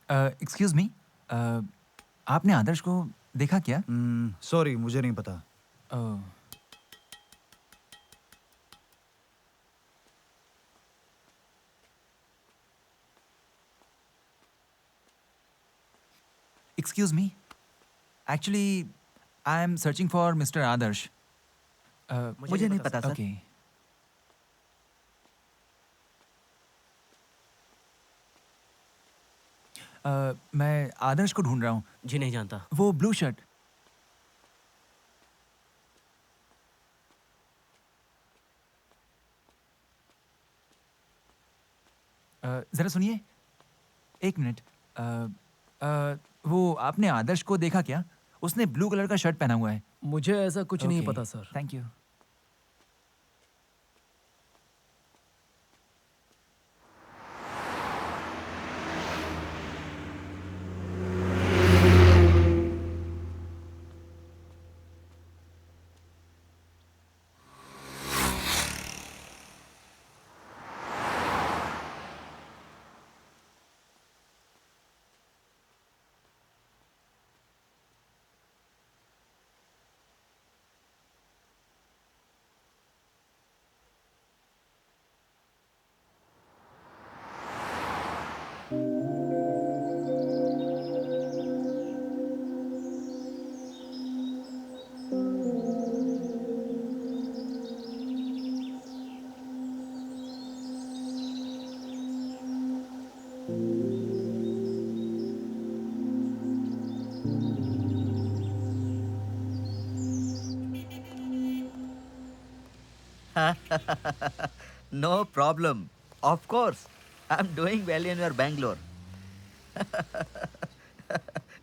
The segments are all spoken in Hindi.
एक्सक्यूज मी, आपने आदर्श को देखा क्या? सॉरी, मुझे नहीं पता। Excuse me, actually I am searching for mister Adarsh. मुझे नहीं पता सर। ओके। मैं आदर्श को ढूंढ रहा हूँ। जी नहीं जानता। वो ब्लू शर्ट। जरा सुनिए, एक मिनट। वो आपने आदर्श को देखा क्या? उसने ब्लू कलर का शर्ट पहना हुआ है। मुझे ऐसा कुछ नहीं पता sir. Thank you. No problem. Of course. I'm doing well in your Bangalore.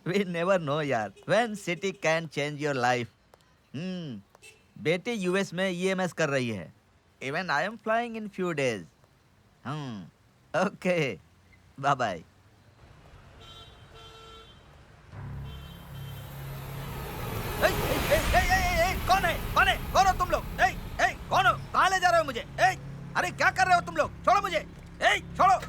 We never know यार. When city can change your life. बेटी यूएस में ईएमएस कर रही है. Even I am flying in few days. Okay. Bye bye. कौन है? कौन है? कौन हो तुम लोग? कौन हो? कहाँ ले जा रहे हो मुझे? अरे क्या कर रहे हो तुम लोग? छोड़ो मुझे! छोड़ो!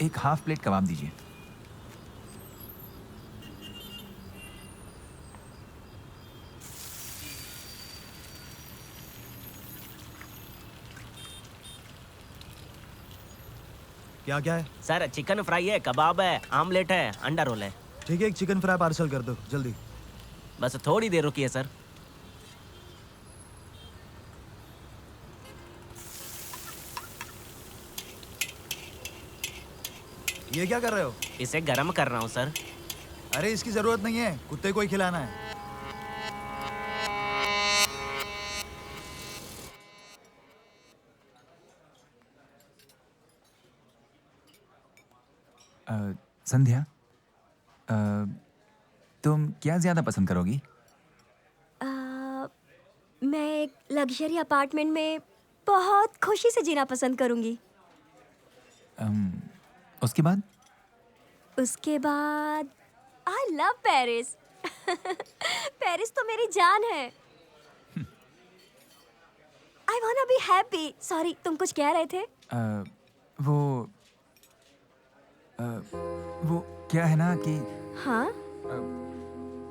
एक हाफ प्लेट कबाब दीजिए। क्या क्या है? सर चिकन फ्राई है, कबाब है, आमलेट है, अंडा रोल है। ठीक है, एक चिकन फ्राई पार्सल कर दो जल्दी। बस थोड़ी देर रुकिए सर। ये क्या कर रहे हो? इसे गर्म कर रहा हूँ सर। अरे इसकी जरूरत नहीं है, कुत्ते को ही खिलाना है। संध्या, तुम क्या ज्यादा पसंद करोगी? मैं एक लग्जरी अपार्टमेंट में बहुत खुशी से जीना पसंद करूंगी। उसके बाद? उसके बाद आई लव पेरिस। पेरिस तो मेरी जान है। आई वांना बी हैप्पी। सॉरी, तुम कुछ कह रहे थे? वो क्या है ना कि हाँ?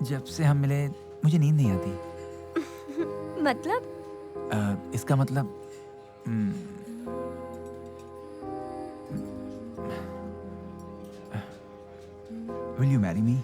जब से हम मिले मुझे नींद नहीं आती। मतलब इसका मतलब विल यू मैरी मी?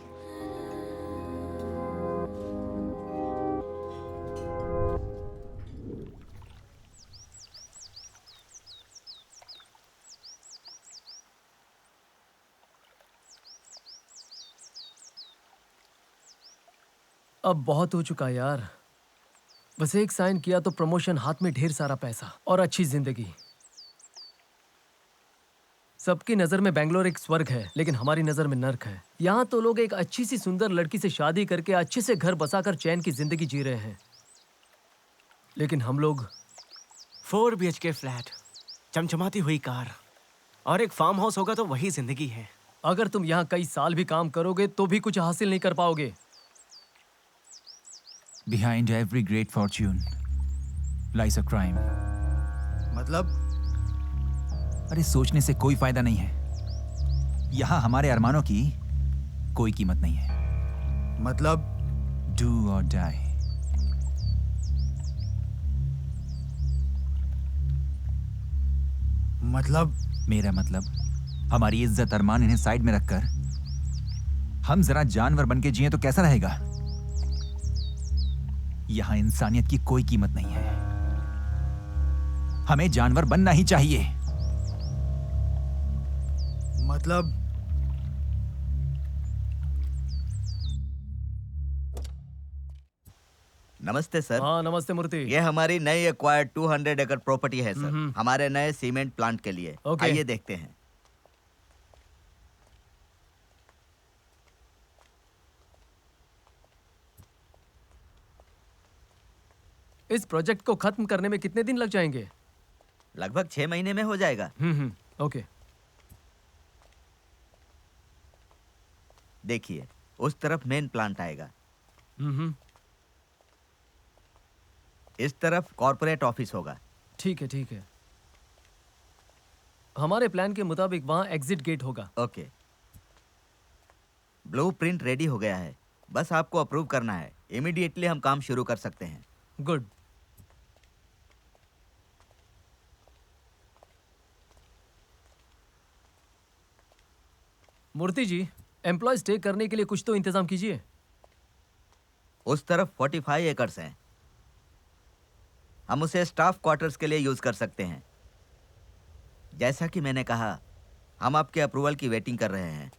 अब बहुत हो चुका यार। बस एक साइन किया तो प्रमोशन, हाथ में ढेर सारा पैसा और अच्छी जिंदगी। सबकी नजर में बेंगलोर एक स्वर्ग है, लेकिन हमारी नजर में नर्क है। यहाँ तो लोग एक अच्छी सी सुंदर लड़की से शादी करके अच्छे से घर बसाकर चैन की जिंदगी जी रहे हैं, लेकिन हम लोग 4 BHK फ्लैट, चमचमाती हुई कार और एक फार्म हाउस होगा तो वही जिंदगी है। अगर तुम यहाँ कई साल भी काम करोगे तो भी कुछ हासिल नहीं कर पाओगे। Behind every great fortune lies a crime. मतलब अरे सोचने से कोई फायदा नहीं है। यहाँ हमारे अरमानों की कोई कीमत नहीं है। मतलब Do or die. मतलब मेरा मतलब हमारी इज्जत अरमान इन्हें साइड में रखकर हम जरा जानवर बन के जिए तो कैसा रहेगा? यहां इंसानियत की कोई कीमत नहीं है। हमें जानवर बनना ही चाहिए। मतलब नमस्ते सर। हाँ नमस्ते मूर्ति। ये हमारी नई एक्वायर्ड 200 एकड़ प्रॉपर्टी है सर, हमारे नए सीमेंट प्लांट के लिए। ओके। आइए देखते हैं। इस प्रोजेक्ट को खत्म करने में कितने दिन लग जाएंगे? लगभग 6 महीने में हो जाएगा। ओके। देखिए उस तरफ मेन प्लांट आएगा, इस तरफ कॉर्पोरेट ऑफिस होगा। ठीक है ठीक है। हमारे प्लान के मुताबिक वहाँ एग्जिट गेट होगा। ओके, ब्लूप्रिंट रेडी हो गया है, बस आपको अप्रूव करना है। इमीडिएटली हम काम शुरू कर सकते हैं। गुड। मूर्ति जी, एम्प्लॉय स्टे करने के लिए कुछ तो इंतजाम कीजिए। उस तरफ 45 एकर्स हैं, हम उसे स्टाफ क्वार्टर्स के लिए यूज कर सकते हैं। जैसा कि मैंने कहा, हम आपके अप्रूवल की वेटिंग कर रहे हैं।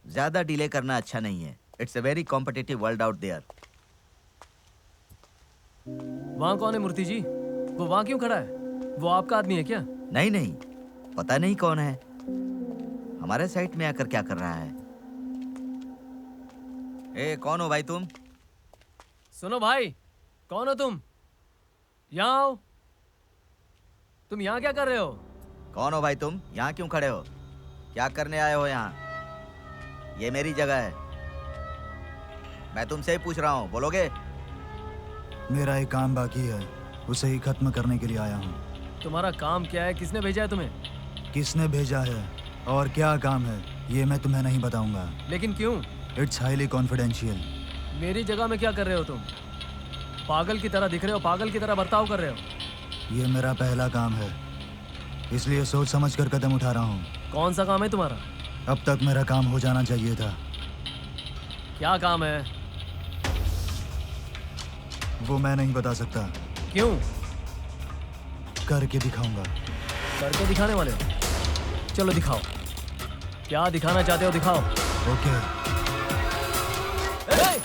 ज्यादा डिले करना अच्छा नहीं है। It's a very competitive world out there. वहाँ कौन है मूर्ति जी? वो वहाँ क्यों खड़ा है? वो आपका आदमी है क्या? नहीं नहीं, पता नहीं कौन है। हमारे साइट में आकर क्या कर रहा है? ए, कौन हो भाई तुम? सुनो भाई, कौन हो तुम? यहाँ आओ। तुम यहाँ क्या कर रहे हो? कौन हो भाई तुम? यहाँ क्यों खड़े हो? क्या करने आए हो यहाँ? ये मेरी जगह है, मैं तुमसे ही पूछ रहा हूँ, बोलोगे? मेरा एक काम बाकी है, उसे ही खत्म करने के लिए आया हूँ। तुम्हारा काम क्या है? किसने भेजा है तुम्हें? किसने भेजा है और क्या काम है ये मैं तुम्हें नहीं बताऊंगा। लेकिन क्यों? It's highly confidential. मेरी जगह में क्या कर रहे हो तुम? पागल की तरह दिख रहे हो, पागल की तरह बर्ताव कर रहे हो। ये मेरा पहला काम है, इसलिए सोच समझ कर कदम उठा रहा हूँ। कौन सा काम है तुम्हारा? अब तक मेरा काम हो जाना चाहिए था। क्या काम है? वो मैं नहीं बता सकता, क्यों? करके दिखाऊंगा। करके दिखाने वाले हो? चलो दिखाओ, क्या दिखाना चाहते हो दिखाओ। Okay. A!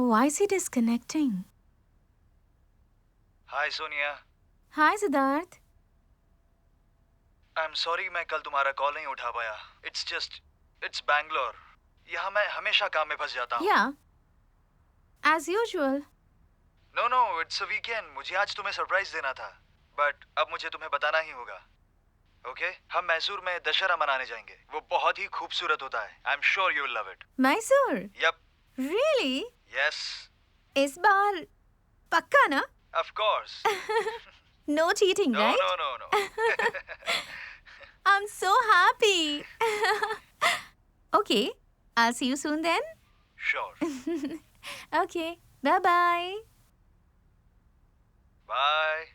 why is he disconnecting? Hi Sonia. Hi, Siddharth. I am sorry मैं कल तुम्हारा कॉल नहीं उठा पाया। इट्स बैंगलोर। यहाँ मैं हमेशा काम में फंस जाता हूँ। Yeah, as usual. No it's a weekend. मुझे आज तुम्हें सरप्राइज देना था, बट अब मुझे तुम्हें बताना ही होगा। ओके हम मैसूर में दशहरा मनाने जाएंगे। वो बहुत ही खूबसूरत होता है। I am sure you will love it. Mysore? Yup. Really? Yes इस बार पक्का ना? Of course. No cheating, no right? No no no. I'm so happy. Okay, I'll see you soon then. Sure. Okay, bye-bye. Bye.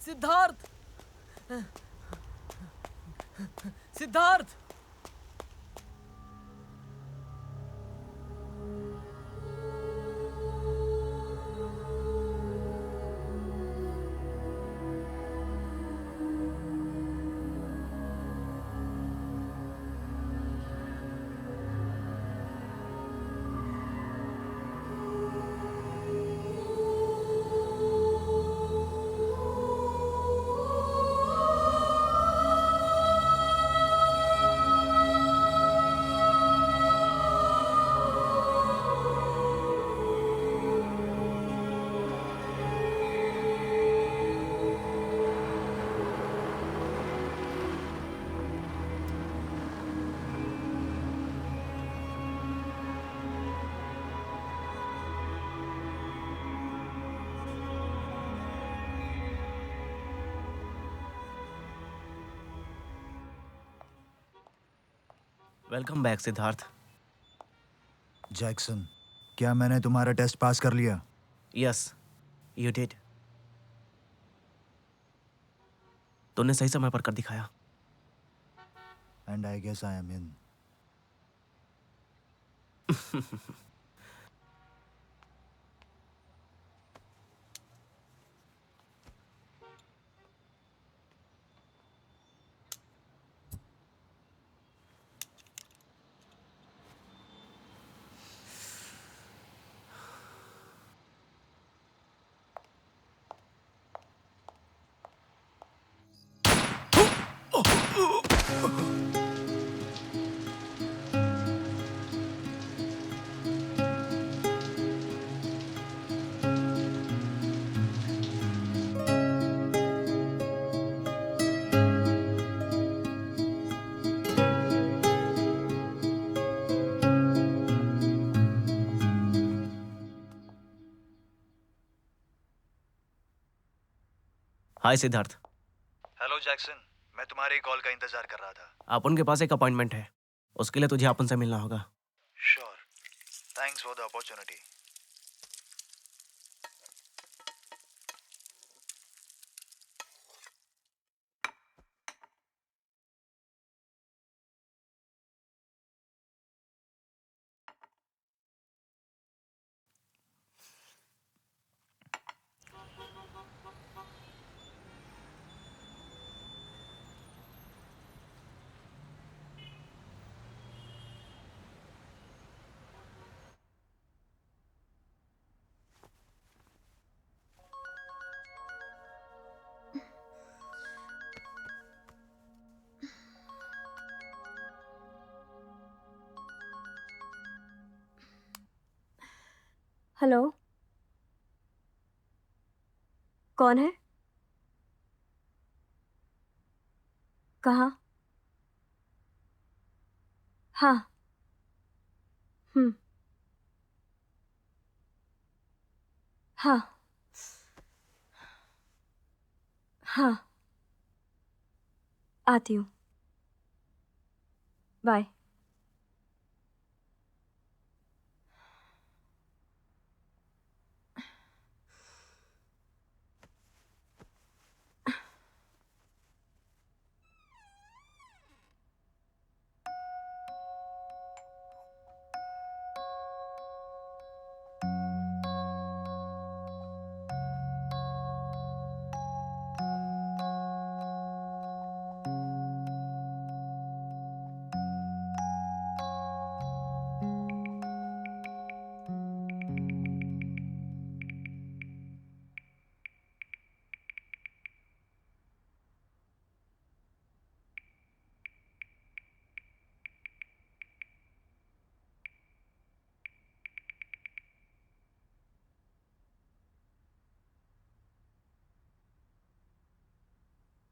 Siddharth, Siddharth. Welcome back Siddharth. Jackson, क्या मैंने तुम्हारा टेस्ट पास कर लिया? Yes, you did. तूने सही समय पर कर दिखाया। And I guess I am in. Hi Siddharth. Hello Jackson, मैं तुम्हारी कॉल का इंतजार कर रहा था। अपन के पास एक अपॉइंटमेंट है, उसके लिए तुझे अपन से मिलना होगा। Sure, thanks for the opportunity. Hello, कौन है? कहाँ? हाँ। हाँ। हाँ, आती हूँ। Bye.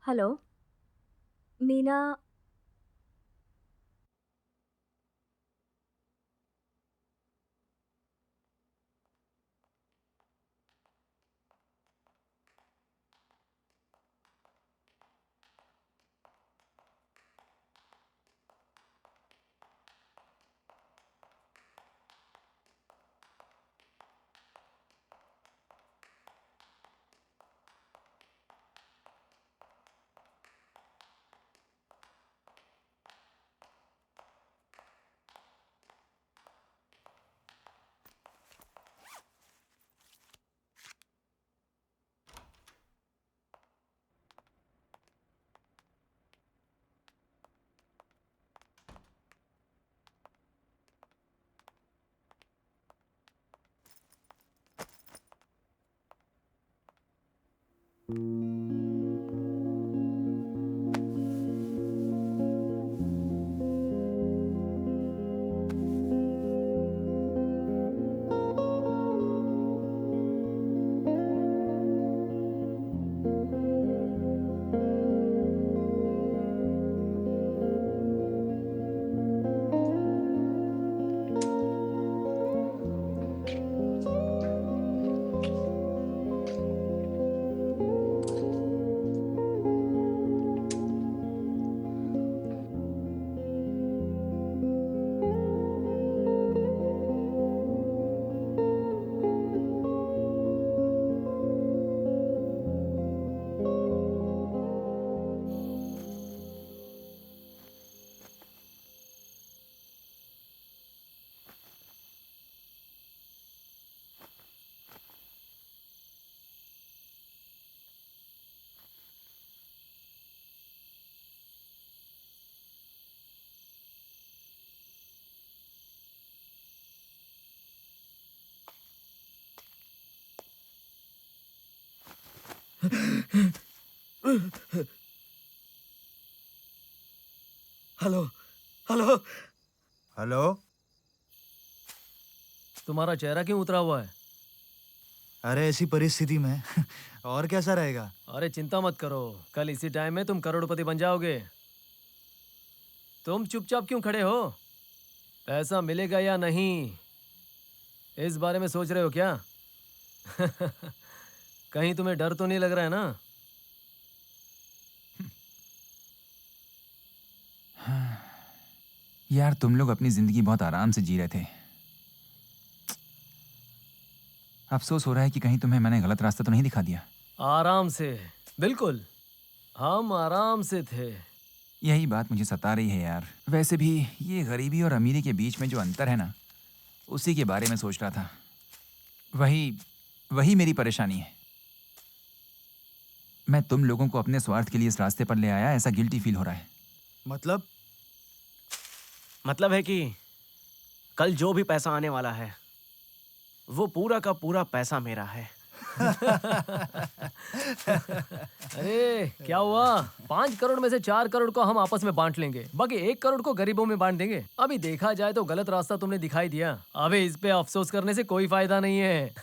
Hello Meena. Hello hello. Hello. तुम्हारा चेहरा क्यों उतरा हुआ है? अरे ऐसी परिस्थिति में और कैसा रहेगा? अरे चिंता मत करो, कल इसी टाइम में तुम करोड़पति बन जाओगे। तुम चुपचाप क्यों खड़े हो? पैसा मिलेगा या नहीं, इस बारे में सोच रहे हो क्या? कहीं तुम्हें डर तो नहीं लग रहा है ना? यार तुम लोग अपनी जिंदगी बहुत आराम से जी रहे थे। अफसोस हो रहा है कि कहीं तुम्हें मैंने गलत रास्ता तो नहीं दिखा दिया। आराम से? बिल्कुल, हम आराम से थे। यही बात मुझे सता रही है यार। वैसे भी ये गरीबी और अमीरी के बीच में जो अंतर है ना, उसी के बारे में सोच रहा था। वही मेरी परेशानी है। मैं तुम लोगों को अपने स्वार्थ के लिए इस रास्ते पर ले आया, ऐसा गिल्टी फील हो रहा है। मतलब है कि कल जो भी पैसा आने वाला है वो पूरा का पूरा पैसा मेरा है। अरे क्या हुआ? 5 करोड़ में से 4 करोड़ को हम आपस में बांट लेंगे, बाकी 1 करोड़ को गरीबों में बांट देंगे। अभी देखा जाए तो गलत रास्ता तुमने दिखाई दिया। अबे इस पे अफसोस करने से कोई फायदा नहीं है।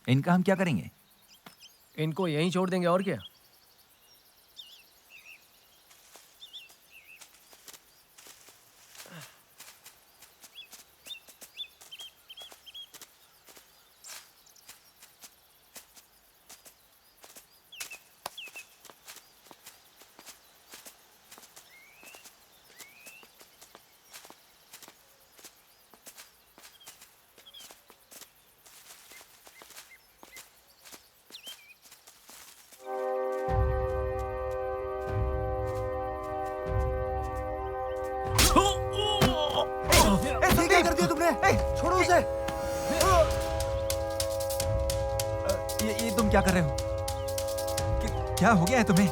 इनका हम क्या करेंगे? इनको यहीं छोड़ देंगे और क्या। ऐसे क्या कर दिया तुमने? छोड़ो उसे। ये तुम क्या कर रहे हो? क्या हो गया है तुम्हें?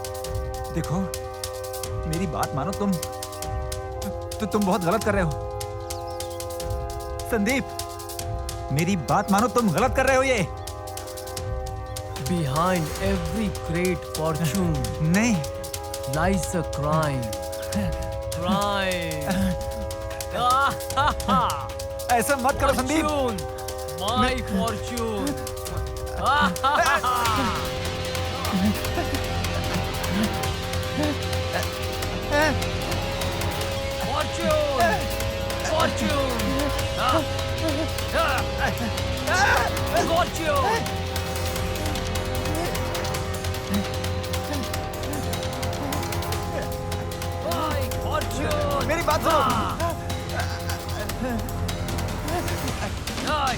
देखो, मेरी बात मानो, तुम बहुत गलत कर रहे हो। संदीप, मेरी बात मानो, तुम गलत कर रहे हो ये। Behind every great fortune नहीं, lies a crime. Crime. ऐसा मत करो Sandeep. Fortune. My fortune. Fortune. Fortune. Fortune. My fortune. मेरी बात सुनो। Ay.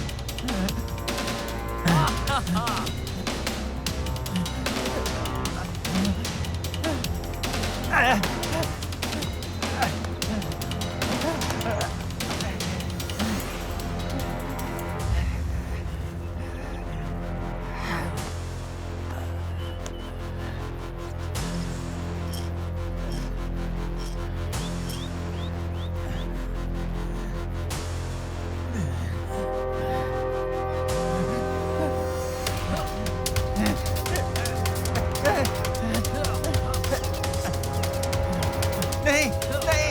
नहीं, नहीं।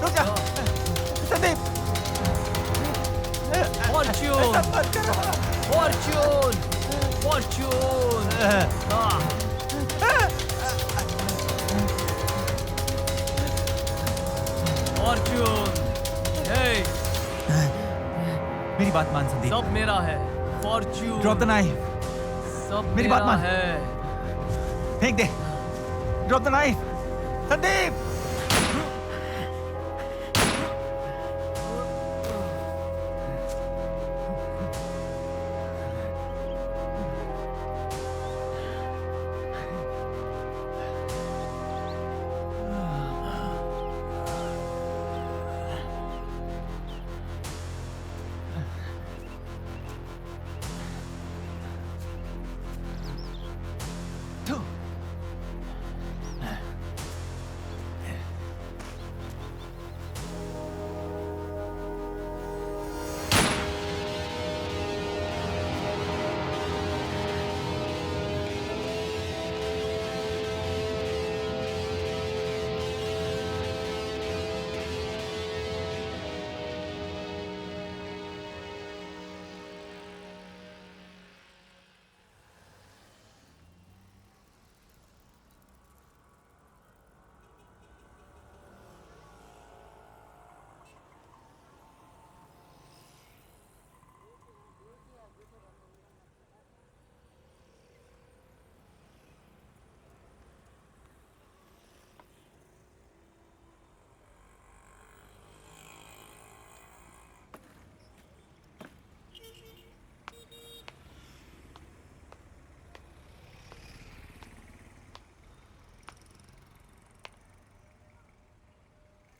रुक जा, Sandeep. Fortune. Fortune. Fortune. Fortune. Hey, मेरी बात मान संदीप। सब मेरा है। Fortune. Drop the knife. सब मेरी बात मेरा मान। है। फेंक दे। Drop the knife. संदीप।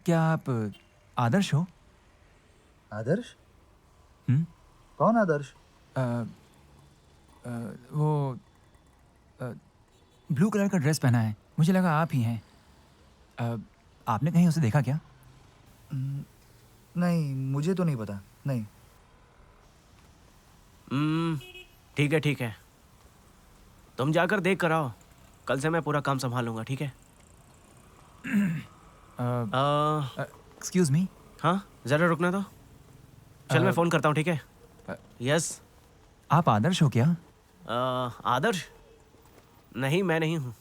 क्या आप आदर्श हो? आदर्श? हम्म? कौन आदर्श? वो ब्लू कलर का ड्रेस पहना है, मुझे लगा आप ही हैं। आपने कहीं उसे देखा क्या? नहीं, मुझे तो नहीं पता। नहीं। ठीक है ठीक है, तुम जाकर देख कर आओ। कल से मैं पूरा काम संभाल लूंगा, ठीक है? Excuse me. हाँ जरा रुकना तो। चल मैं फोन करता हूँ, ठीक है? यस। आप आदर्श हो क्या? आदर्श? नहीं, मैं नहीं हूँ।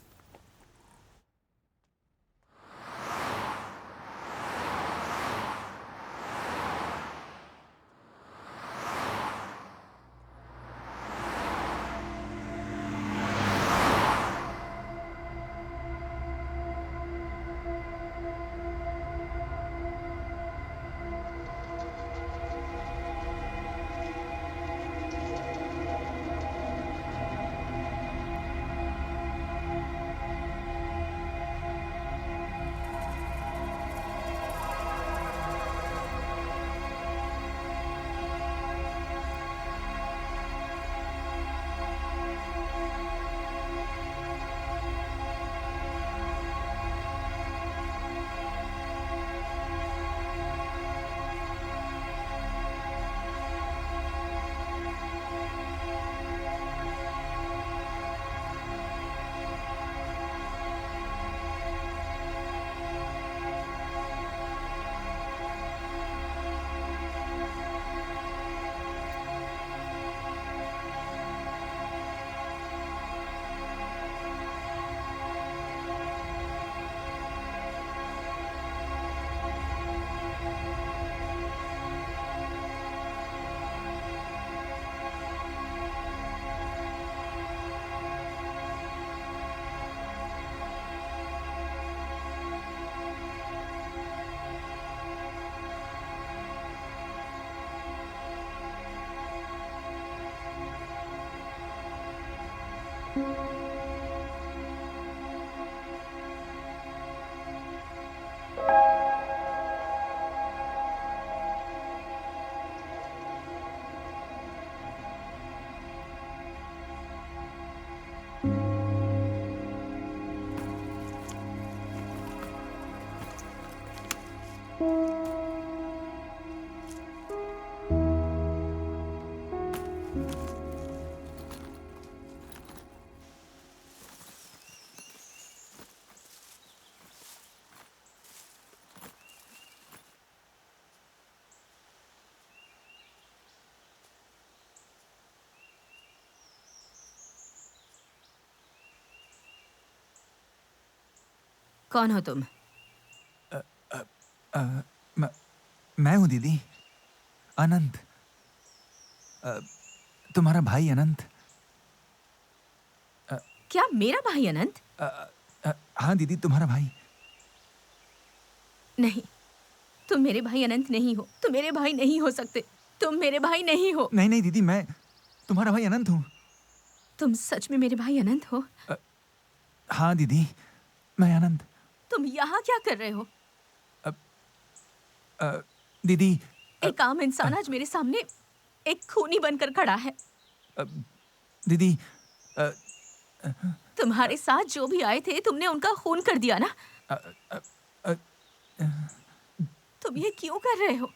कौन हो तुम? मैं हूँ दीदी, अनंत। तुम्हारा भाई अनंत। क्या मेरा भाई अनंत? हाँ दीदी, तुम्हारा भाई। नहीं, तुम मेरे भाई अनंत नहीं हो। तुम मेरे भाई नहीं हो सकते। तुम मेरे भाई नहीं हो। नहीं नहीं दीदी, मैं तुम्हारा भाई अनंत हूँ। तुम सच में मेरे भाई अनंत हो? हाँ दीदी, मैं अनंत। तुम यहाँ क्या कर रहे हो? दीदी, एक आम इंसान आज मेरे सामने एक खूनी बनकर खड़ा है। दीदी, तुम्हारे साथ जो भी आए थे, तुमने उनका खून कर दिया ना? तुम ये क्यों कर रहे हो?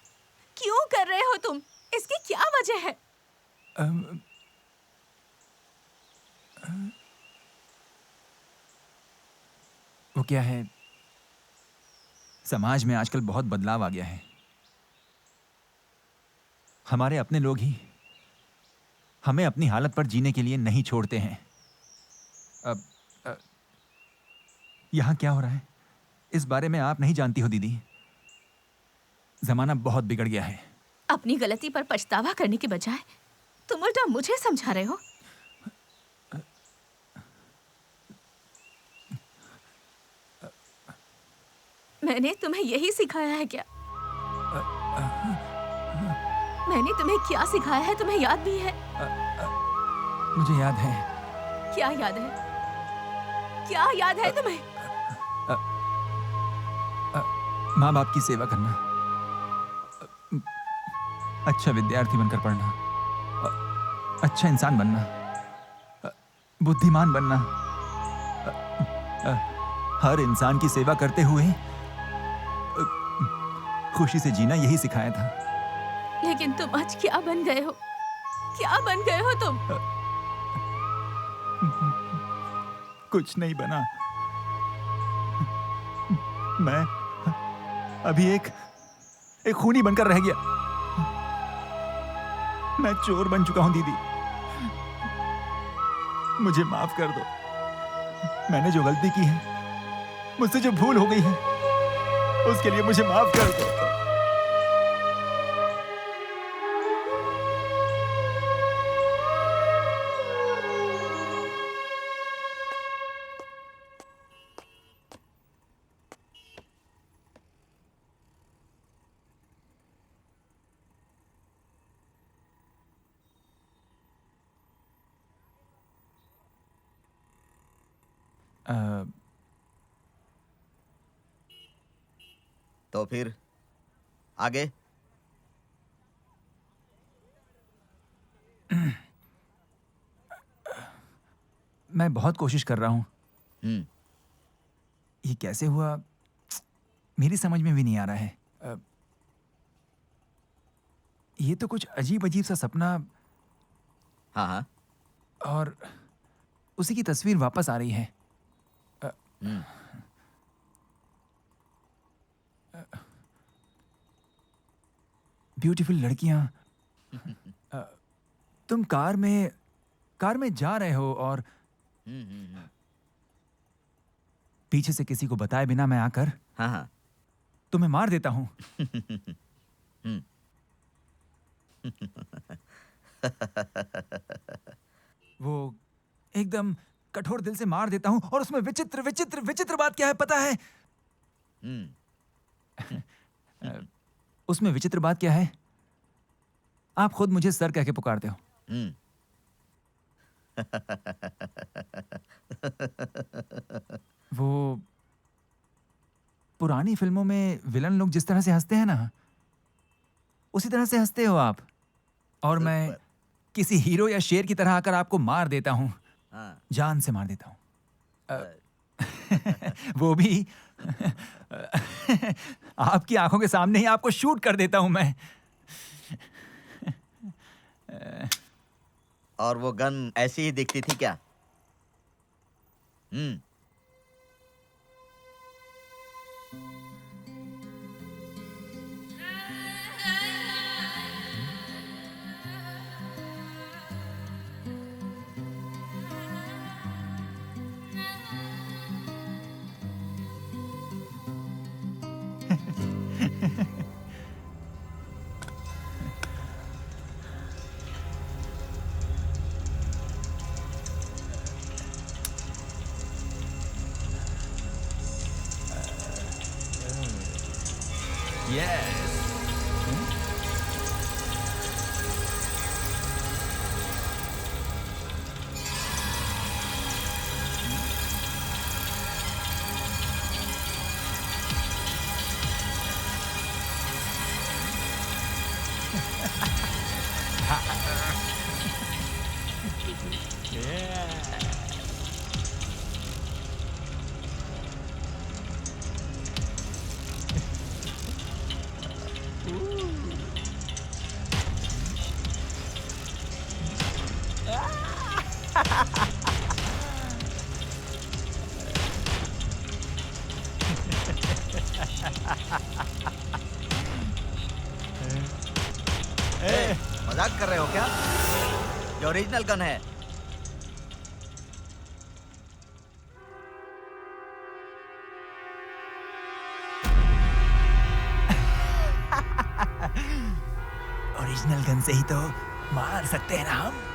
क्यों कर रहे हो तुम? इसकी क्या वजह है? वो क्या है, समाज में आजकल बहुत बदलाव आ गया है। हमारे अपने लोग ही हमें अपनी हालत पर जीने के लिए नहीं छोड़ते हैं। अब यहाँ क्या हो रहा है, इस बारे में आप नहीं जानती हो दीदी। जमाना बहुत बिगड़ गया है। अपनी गलती पर पछतावा करने के बजाय तुम उल्टा मुझे समझा रहे हो। मैंने तुम्हें यही सिखाया है क्या? मैंने तुम्हें क्या सिखाया है, तुम्हें याद भी है? मुझे याद है। क्या याद है? क्या याद है तुम्हें? माँ बाप की सेवा करना, अच्छा विद्यार्थी बनकर पढ़ना, अच्छा इंसान बनना, बुद्धिमान बनना, हर इंसान की सेवा करते हुए खुशी से जीना, यही सिखाया था। लेकिन तुम आज क्या बन गए हो? क्या बन गए हो तुम? कुछ नहीं बना। मैं अभी एक एक खूनी बनकर रह गया। मैं चोर बन चुका हूं दीदी, मुझे माफ कर दो। मैंने जो गलती की है, मुझसे जो भूल हो गई है, उसके लिए मुझे माफ कर दो। तो फिर आगे? मैं बहुत कोशिश कर रहा हूं। हम्म। ये कैसे हुआ मेरी समझ में भी नहीं आ रहा है। ये तो कुछ अजीब अजीब सा सपना, हाँ हाँ। और उसी की तस्वीर वापस आ रही है। हम्म। ब्यूटीफुल लड़कियां। तुम कार में जा रहे हो और पीछे से किसी को बताए बिना मैं आकर हाँ हाँ। तुम्हें मार देता हूं। वो एकदम कठोर दिल से मार देता हूं, और उसमें विचित्र विचित्र विचित्र बात क्या है पता है? उसमें विचित्र बात क्या है? आप खुद मुझे सर कह के पुकारते हो। वो पुरानी फिल्मों में विलन लोग जिस तरह से हंसते हैं ना, उसी तरह से हंसते हो आप। और मैं किसी हीरो या शेर की तरह आकर आपको मार देता हूं, जान से मार देता हूं। वो भी आपकी आंखों के सामने ही आपको शूट कर देता हूं मैं। और वो गन ऐसी ही दिखती थी क्या? मजाक कर रहे हो क्या? ये ओरिजिनल गन है। ओरिजिनल गन से ही तो मार सकते हैं ना हम।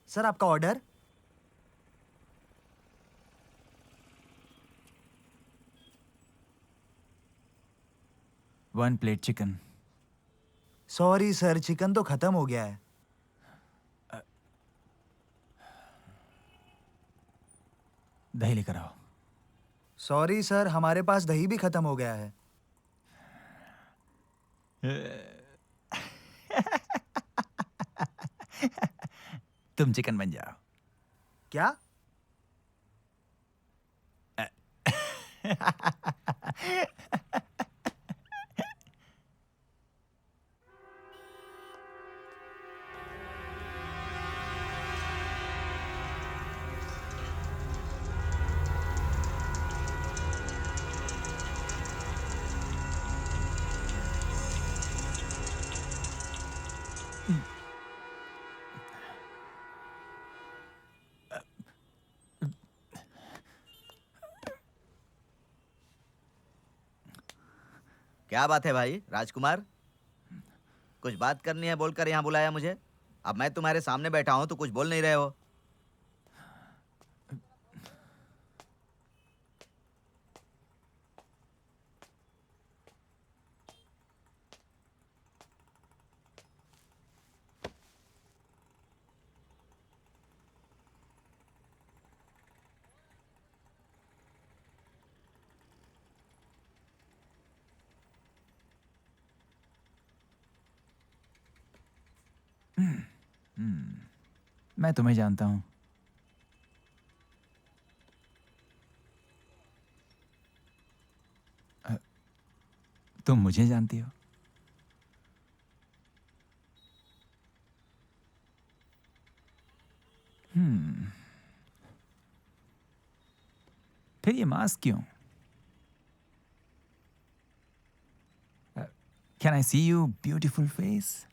सर आपका order. 1 plate chicken. Sorry sir, chicken तो खत्म हो गया है। दही लेकर आओ। सॉरी सर, हमारे पास दही भी खत्म हो गया है। तुम चिकन बन जाओ। क्या? क्या बात है भाई राजकुमार? कुछ बात करनी है बोलकर यहाँ बुलाया मुझे। अब मैं तुम्हारे सामने बैठा हूँ तो कुछ बोल नहीं रहे हो। मैं तुम्हें जानता हूं। तुम मुझे जानती हो। फिर ये मास्क क्यों? Can I see you beautiful face?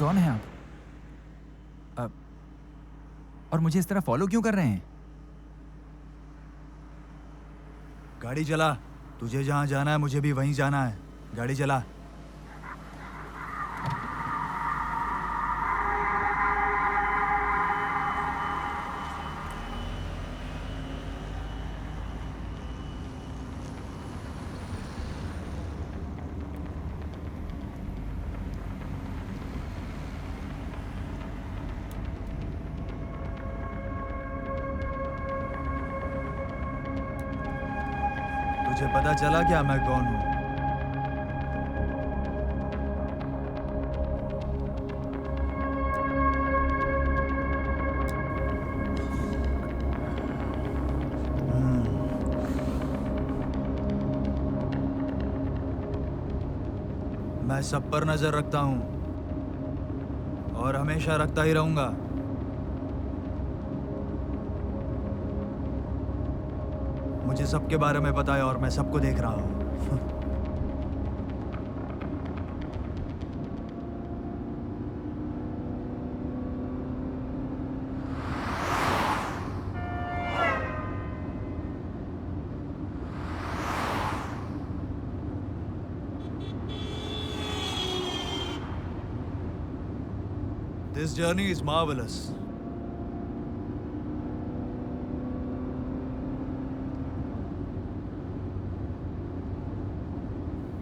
कौन है आप? और मुझे इस तरह फॉलो क्यों कर रहे हैं? गाड़ी चला। तुझे जहाँ जाना है मुझे भी वहीं जाना है। गाड़ी चला। तुझे पता चला क्या मैं कौन हूँ? मैं सब पर नजर रखता हूँ और हमेशा रखता ही रहूंगा। मुझे सबके बारे में पता है और मैं सबको देख रहा हूँ। This journey is marvelous.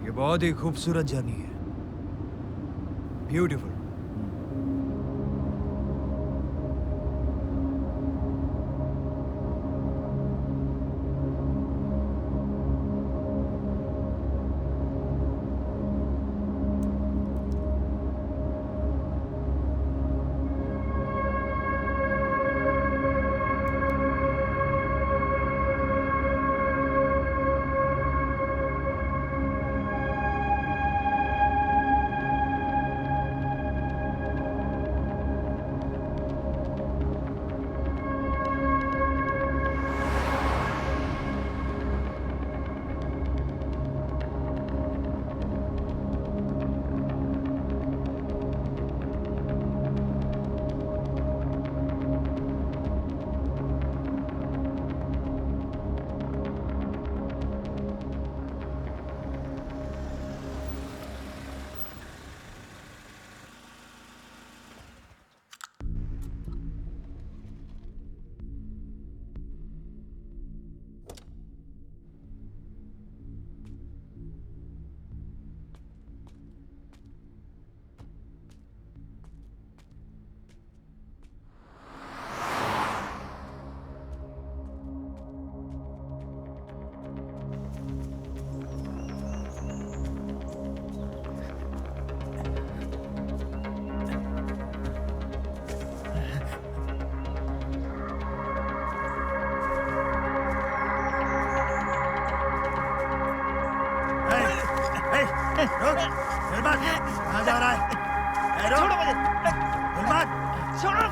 ये बहुत ही खूबसूरत जर्नी है। ब्यूटीफुल। कहाँ जा रहा है? छोड़ो मुझे। छोड़ो।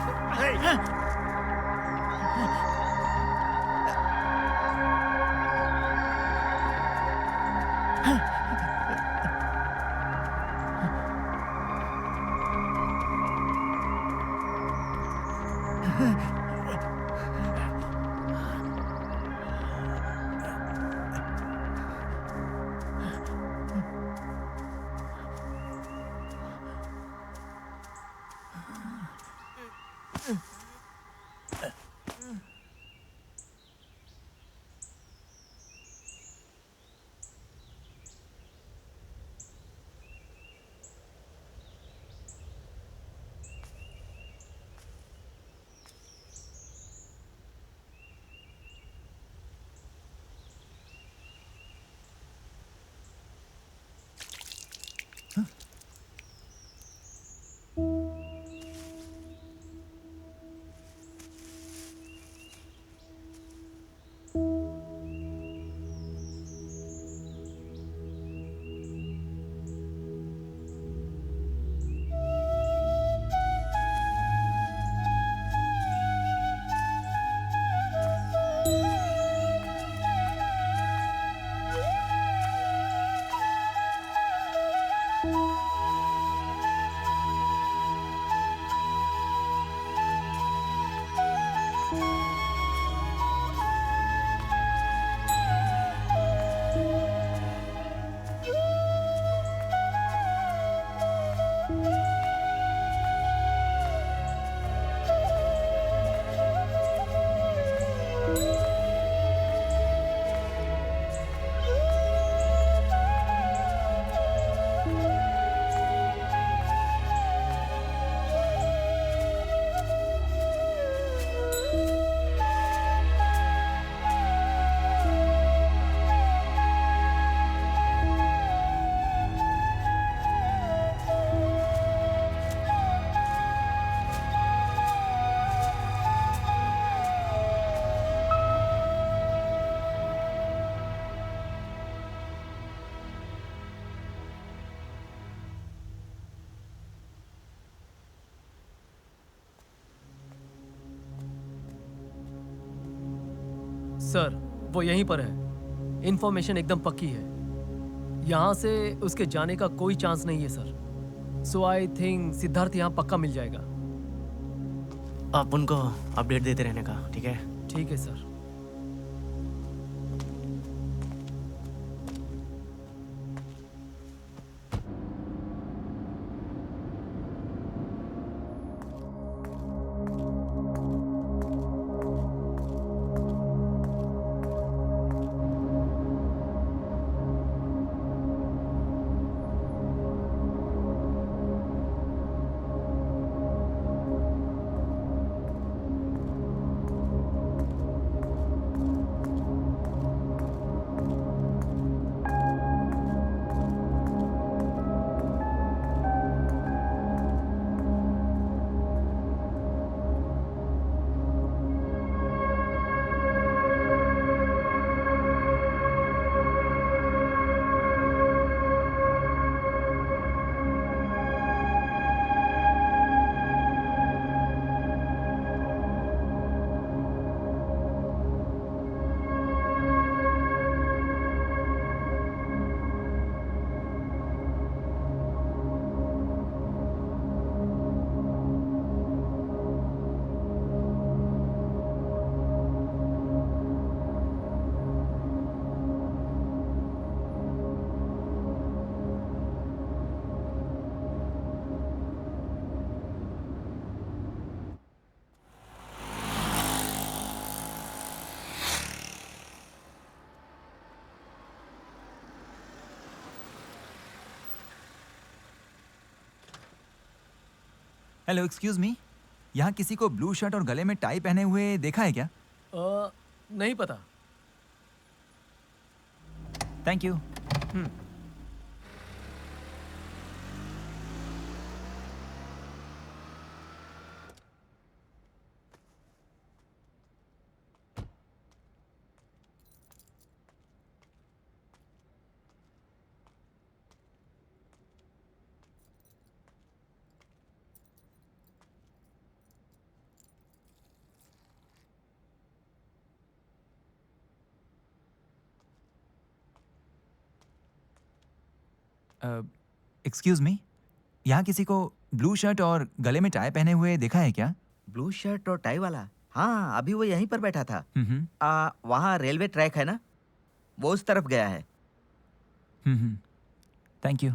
सर वो यहीं पर है। इंफॉर्मेशन एकदम पक्की है। यहाँ से उसके जाने का कोई चांस नहीं है sir. So I think Siddharth यहाँ पक्का मिल जाएगा। आप उनको अपडेट देते रहने का, ठीक है? ठीक है सर। हेलो, एक्सक्यूज मी, यहाँ किसी को ब्लू शर्ट और गले में टाई पहने हुए देखा है क्या? नहीं पता। Thank you. एक्सक्यूज मी, यहाँ किसी को ब्लू शर्ट और गले में टाई पहने हुए देखा है क्या? ब्लू शर्ट और टाई वाला? हाँ, अभी वो यहीं पर बैठा था। हम्म। वहाँ रेलवे ट्रैक है ना, वो उस तरफ गया है। Thank you.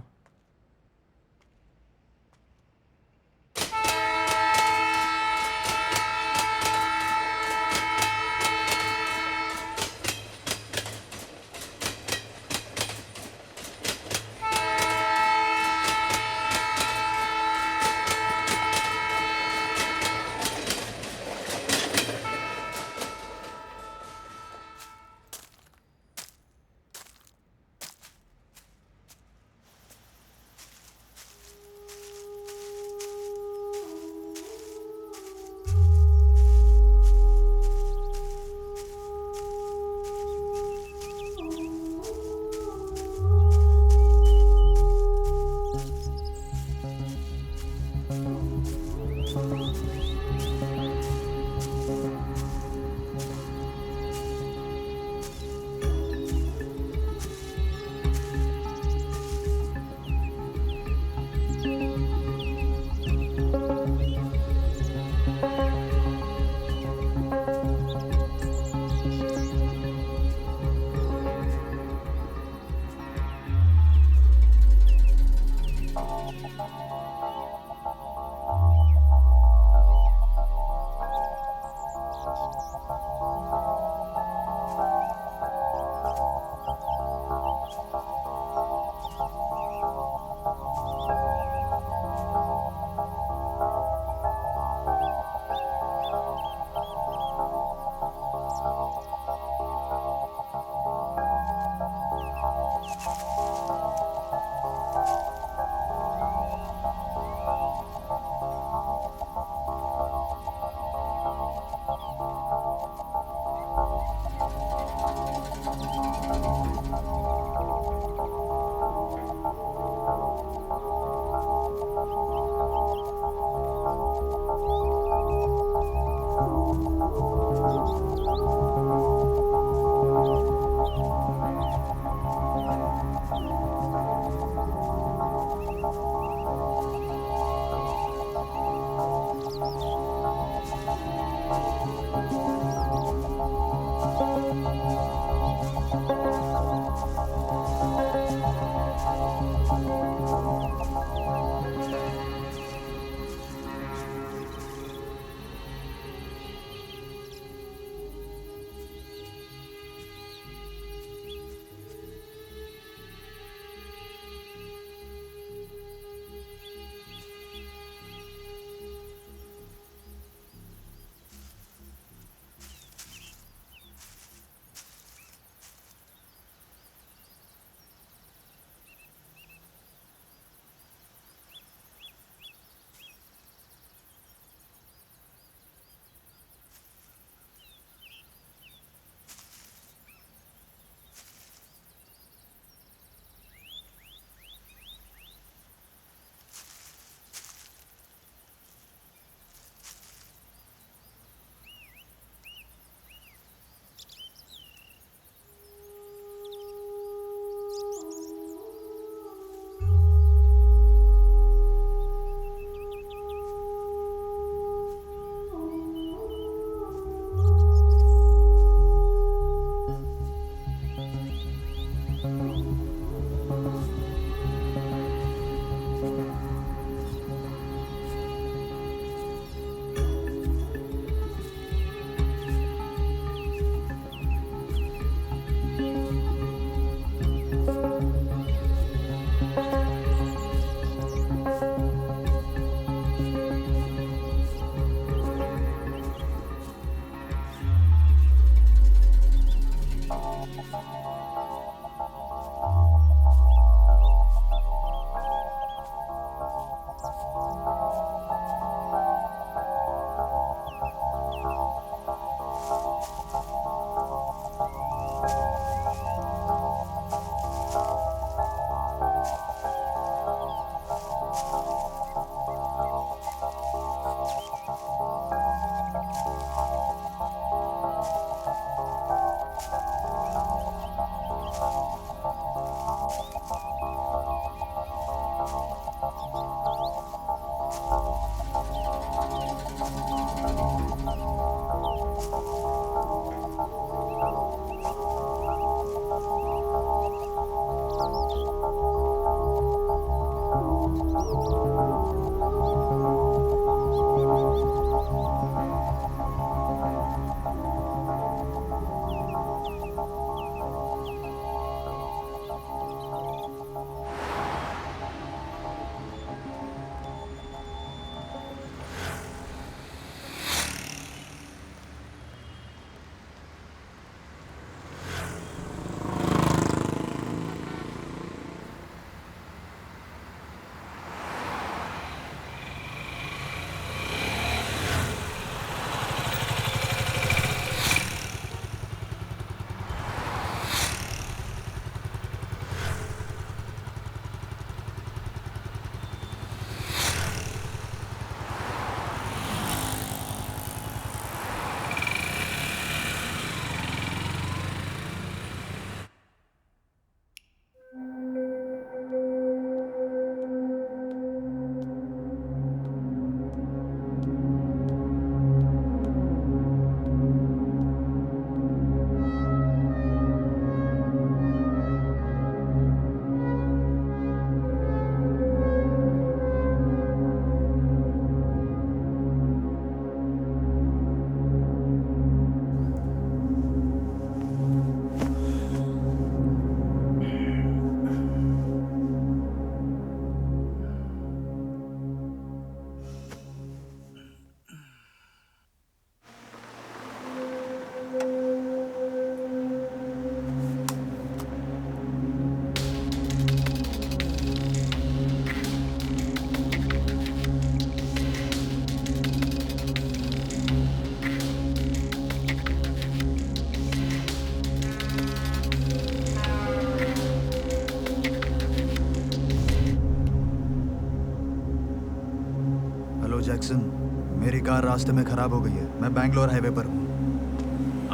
मेरी कार रास्ते में खराब हो गई है। मैं बैंगलोर हाईवे पर हूँ।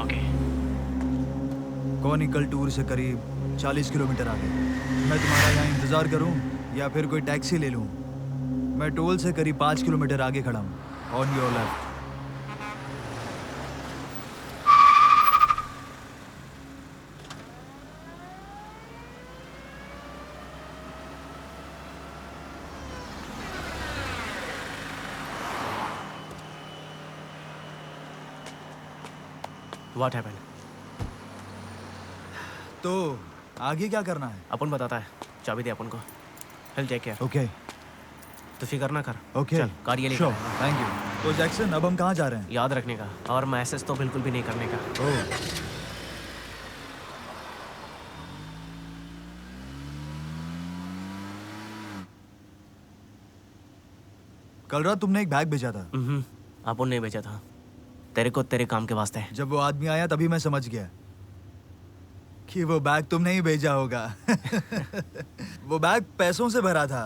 ओके। कॉनिकल टूर से करीब 40 किलोमीटर आगे। मैं तुम्हारा यहाँ इंतज़ार करूँ या फिर कोई टैक्सी ले लूँ? मैं टोल से करीब 5 किलोमीटर आगे खड़ा हूँ। On your left. What happened? तो आगे क्या करना है? अपन बताता है। चाबी दे अपन को। Hello take care. ओके तो फिक्र ना कर। ओके चल कार ये लेकर आ। Thank you. तो जैक्सन, अब हम कहाँ जा रहे हैं? याद रखने का और मैसेज तो बिल्कुल भी नहीं करने का। ओह, कल रात तुमने एक बैग भेजा था। अपन नहीं भेजा था। तेरे को तेरे काम के वास्ते। जब वो आदमी आया तभी मैं समझ गया कि वो बैग तुमने ही भेजा होगा। वो बैग पैसों से भरा था।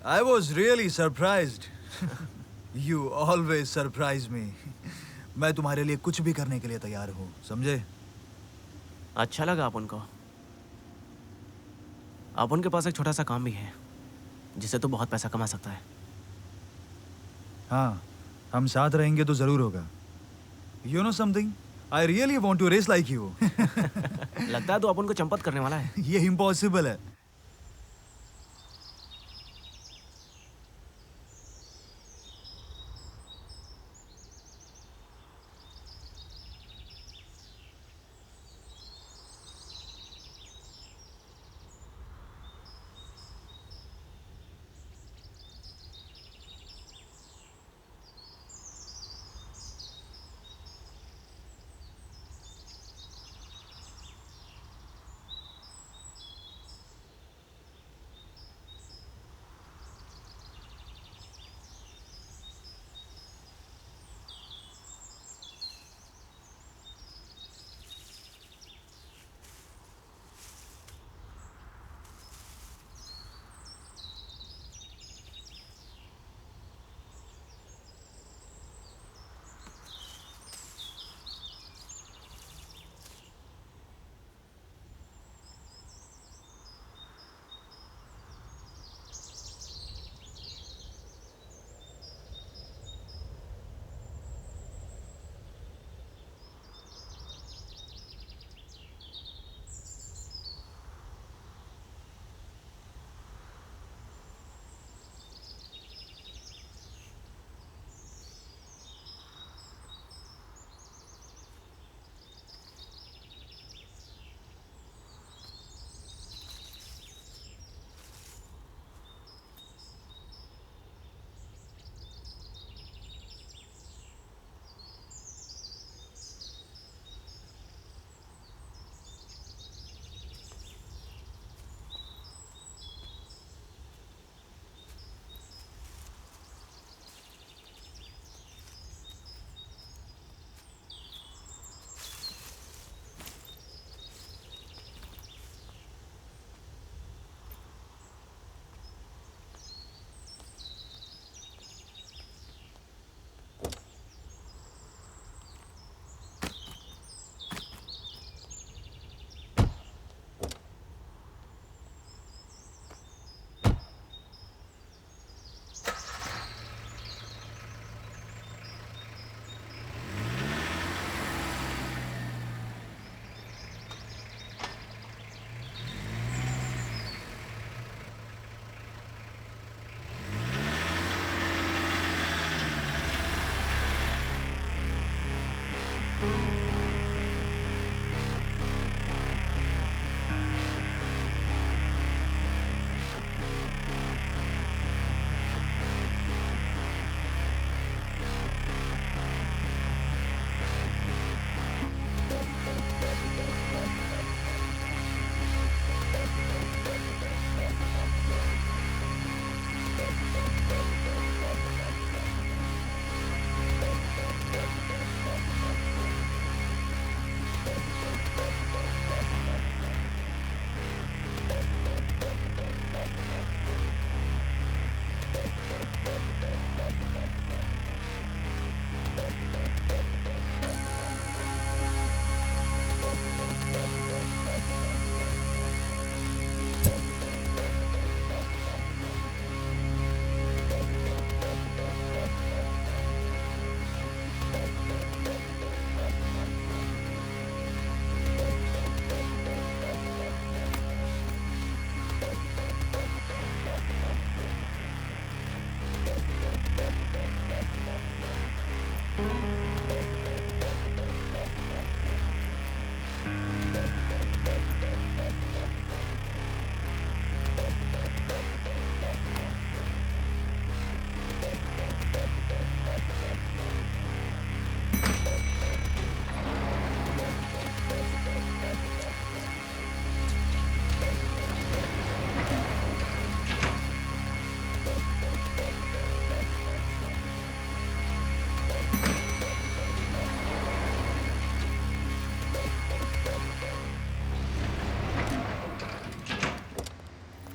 I was really surprised. You always surprise me. मैं तुम्हारे लिए कुछ भी करने के लिए तैयार हूँ, समझे? अच्छा लगा अपन को। अपन के पास एक छोटा सा काम भी है जिससे तू बहुत पैसा कमा सकता है। हाँ, हम साथ रहेंगे तो जरूर होगा। You know something? I really want to race like you. लगता है तू अपन को चंपत करने वाला है। ये इम्पॉसिबल है।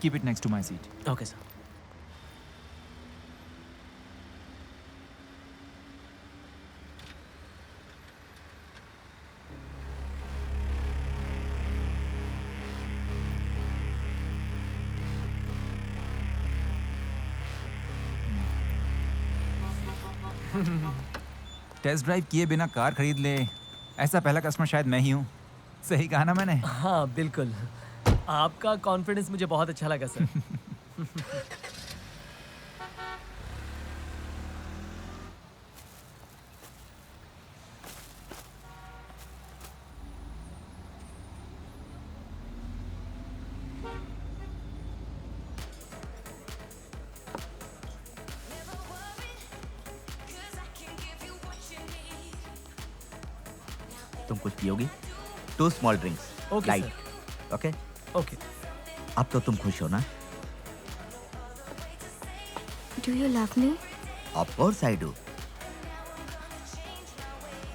Keep it next to my seat. Okay sir. Test drive किए बिना कार खरीद ले, ऐसा पहला कस्टमर शायद मैं ही हूँ। सही कहा ना मैंने? हाँ बिल्कुल, आपका कॉन्फिडेंस मुझे बहुत अच्छा लगा सर। तुम कुछ पियोगी? 2 small drinks, Okay, light. Okay, okay. अब तो तुम खुश हो ना? Do you love me? Of course I do.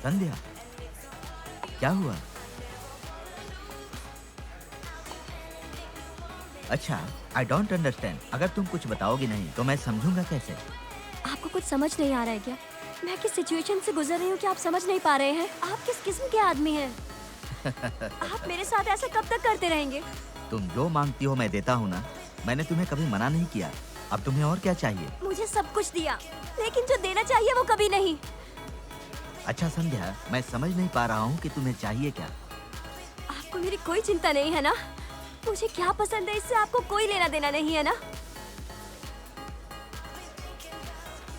Sandhya, क्या हुआ? अच्छा, आई डोंट अंडरस्टैंड। अगर तुम कुछ बताओगी नहीं तो मैं समझूंगा कैसे? आपको कुछ समझ नहीं आ रहा है क्या? मैं किस सिचुएशन से गुजर रही हूँ कि आप समझ नहीं पा रहे हैं? आप किस किस्म के आदमी हैं? आप मेरे साथ ऐसा कब तक करते रहेंगे? तुम जो मांगती हो मैं देता हूँ ना। मैंने तुम्हें कभी मना नहीं किया। अब तुम्हें और क्या चाहिए? मुझे सब कुछ दिया, लेकिन जो देना चाहिए वो कभी नहीं। अच्छा संध्या, मैं समझ नहीं पा रहा हूँ कि तुम्हें चाहिए क्या? आपको मेरी कोई चिंता नहीं है ना? मुझे क्या पसंद है इससे आपको कोई लेना देना नहीं है ना?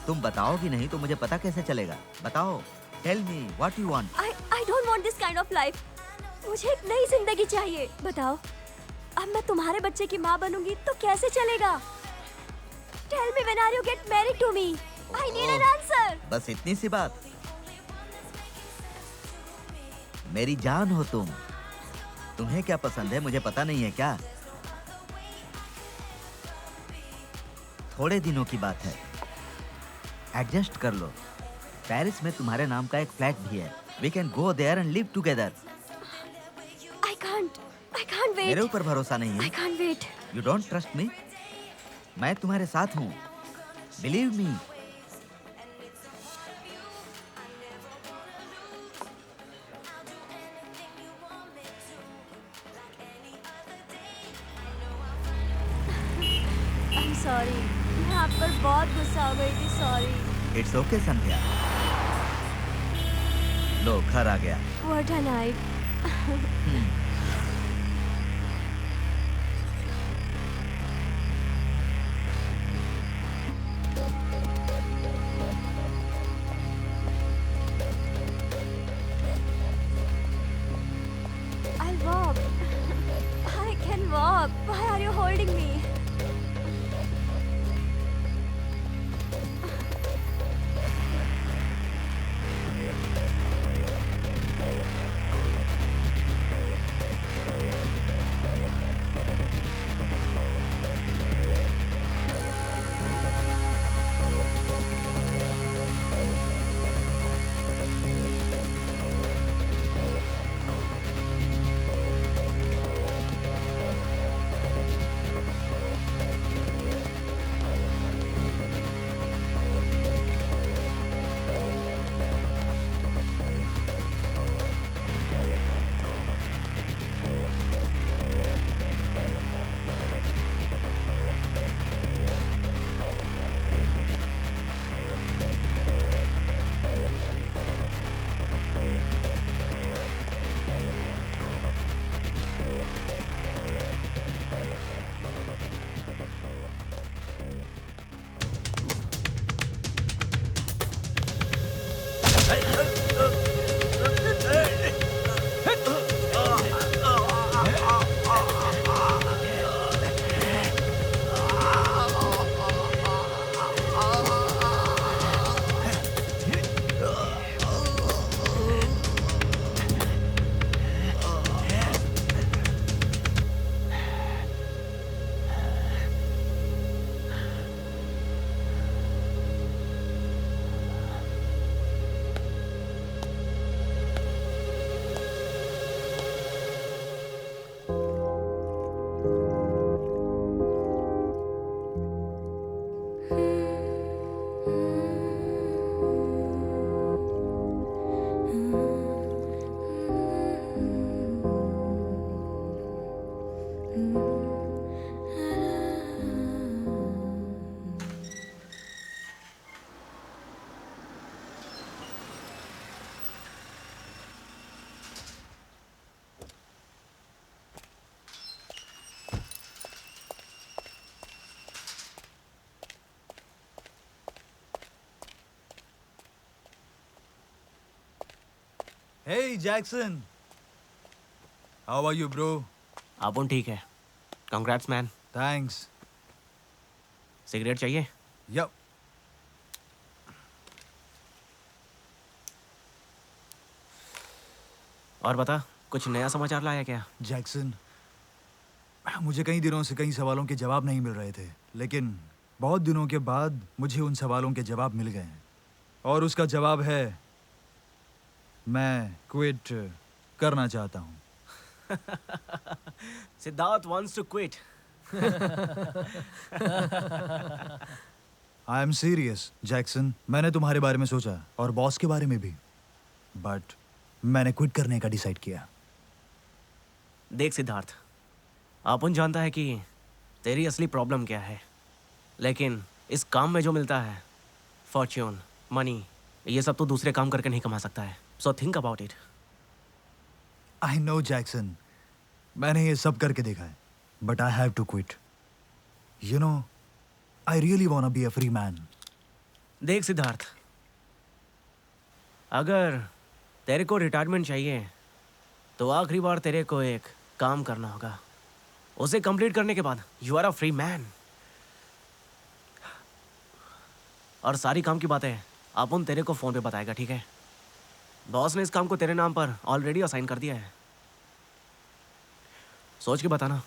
तुम बताओगी नहीं तो मुझे पता कैसे चलेगा? बताओ, tell me what you want. I don't want this kind of life. मुझे एक नई जिंदगी चाहिए। बताओ, अब मैं तुम्हारे बच्चे की माँ बनूंगी तो कैसे चलेगा? Tell me when are you get married to me? I need an answer. बस इतनी सी बात? मेरी जान हो तुम। तुम्हें क्या पसंद है मुझे पता नहीं है क्या? थोड़े दिनों की बात है, एडजस्ट कर लो। पेरिस में तुम्हारे नाम का एक फ्लैट भी है। We can go there and live together. I can't wait. मेरे ऊपर भरोसा नहीं I है? can't wait. You don't trust me? मैं तुम्हारे साथ हूँ, बिलीव मी। I'm sorry. मैं आप पर बहुत गुस्सा हो गई थी। Sorry. इट्स ओके संध्या। लो, घर आ गया। What a night. I'll walk. I can walk. Why are you holding me? Hey Jackson, how are you, bro? अपन ठीक है. Congrats man. Thanks. सिगरेट चाहिए? Yup. और बता, कुछ नया समाचार लाया क्या? जैक्सन, मुझे कई दिनों से कई सवालों के जवाब नहीं मिल रहे थे, लेकिन बहुत दिनों के बाद मुझे उन सवालों के जवाब मिल गए हैं. और उसका जवाब है, मैं क्विट करना चाहता हूँ. Siddharth wants to quit. I am serious Jackson. मैंने तुम्हारे बारे में सोचा और बॉस के बारे में भी, बट मैंने क्विट करने का डिसाइड किया. देख सिद्धार्थ, अपन जानता है कि तेरी असली प्रॉब्लम क्या है, लेकिन इस काम में जो मिलता है, फॉर्च्यून, मनी, ये सब तो दूसरे काम करके नहीं कमा सकता है. So think about it. I know Jackson, मैंने ये सब करके देखा है, but I have to quit. You know, I really want to be a free man. देख सिद्धार्थ, अगर तेरे को रिटायरमेंट चाहिए तो आखिरी बार तेरे को एक काम करना होगा. उसे कंप्लीट करने के बाद you are a free man. और सारी काम की बातें अपन तेरे को फोन पे बताएगा, ठीक है? बॉस ने इस काम को तेरे नाम पर ऑलरेडी असाइन कर दिया है. सोच के बताना.